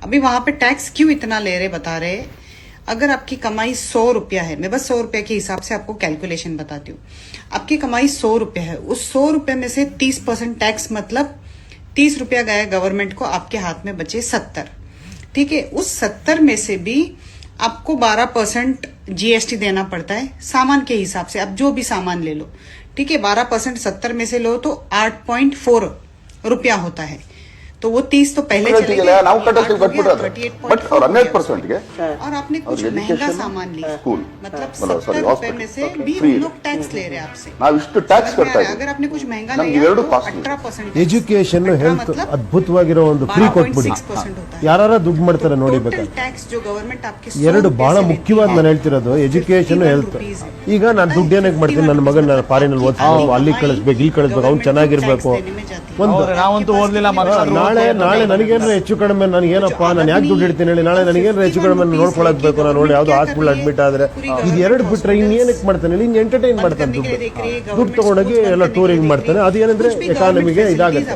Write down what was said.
अभी वहां पे टैक्स क्यों इतना ले रहे बता रहे। अगर आपकी कमाई 100 रुपया है, मैं बस 100 रुपया के हिसाब से आपको कैलकुलेशन बताती हूँ। आपकी कमाई 100 रुपया है, उस 100 रुपये में से 30% टैक्स, मतलब 30 रुपया गया गवर्नमेंट को, आपके हाथ में बचे 70। ठीक है, उस 70 में से भी आपको 12% जीएसटी देना पड़ता है सामान के हिसाब से। आप जो भी सामान ले लो, ठीक है, 12% 70 में से लो तो 8.4 रुपया होता है। तो वो 30 तो पहले चले गए, ನಾವು ಕಟ್ಟೋದು ಕಟ್ಬಿಟ್ರೆ ಬಟ್ 100% ಗೆ और आपने कुछ महंगा सामान लिया, स्कूल मतलब 70 रुपए में से भी वो लोग टैक्स ले रहे हैं आपसे। ನಾವು ಇಷ್ಟು ಟ್ಯಾಕ್ಸ್ ಕಟ್ತಾ ಇದ್ದೀವಿ। अगर आपने कुछ महंगा ನಮ್ಗೆ लिया ಎರಡು तो ಕಾಸ್ಟ್ಲಿ 18% ಎಜುಕೇಶನ್ ಹೆಲ್ತ್ ಅದ್ಭುತವಾಗಿರೋ ಒಂದು ಫ್ರೀ ಕೊಟ್ಬಿಡಿ, 12.6% होता है। ಯಾರು ದುಡ್ಡು ಮಾಡ್ತಾರೆ ನೋಡಿ ಬೇಕಾದ್ರೆ। टैक्स जो गवर्नमेंट आपके ಎರಡು ಬಹಳ ಮುಖ್ಯವಾದ ನಾನು ಹೇಳ್ತಿರೋದು ಎಜುಕೇಶನ್ ಹೆಲ್ತ್। ಈಗ ನಾನು ದುಡ್ಡು ಏನಕ್ಕೆ ಮಾಡ್ತೀನಿ, ನನ್ನ ಮಗನ ನಾನು ಫಾರಿನಲ್ಲಿ ಓದಿಸ್ಬೇಕು, ಅಲ್ಲಿ ಕಳಿಸ್ಬೇಕು, ಇಲ್ಲಿ ಕಳಿಸ್ಬೇಕು, ಅವ್ನು ಚೆನ್ನಾಗಿರ್ಬೇಕು। ಒಂದು ನಾವಂತೂ ಓದ್ಲಿಲ್ಲ, ನಾಳೆ ನನಗೇನಾರ ಹೆಚ್ಚು ಕಡಿಮೆ, ನನಗೇನಪ್ಪ ನಾನು ಯಾಕೆ ದುಡ್ಡು ಇಡ್ತೀನಿ ಹೇಳಿ, ನಾಳೆ ನನಗೇನಾರ ಹೆಚ್ಚು ಕಡಿಮೆ ನೋಡ್ಕೊಳಕ್ ಬೇಕು, ನಾನು ನೋಡಿ ಯಾವ್ದು ಹಾಸ್ಪಿಟಲ್ ಅಡ್ಮಿಟ್ ಆದ್ರೆ ಇದು ಎರಡು ಬಿಟ್ರೆ ಇನ್ನೇನಕ್ಕೆ ಮಾಡ್ತಾನೆ ಹೇಳಿ, ಇನ್ನು ಎಂಟರ್ಟೈನ್ ಮಾಡ್ತಾನೆ, ದುಡ್ಡು ತಗೊಂಡೋಗಿ ಎಲ್ಲ ಟೂರಿಂಗ್ ಮಾಡ್ತಾನೆ, ಅದು ಏನಂದ್ರೆ ಎಕಾನಮಿಗೆ ಇದಾಗುತ್ತೆ।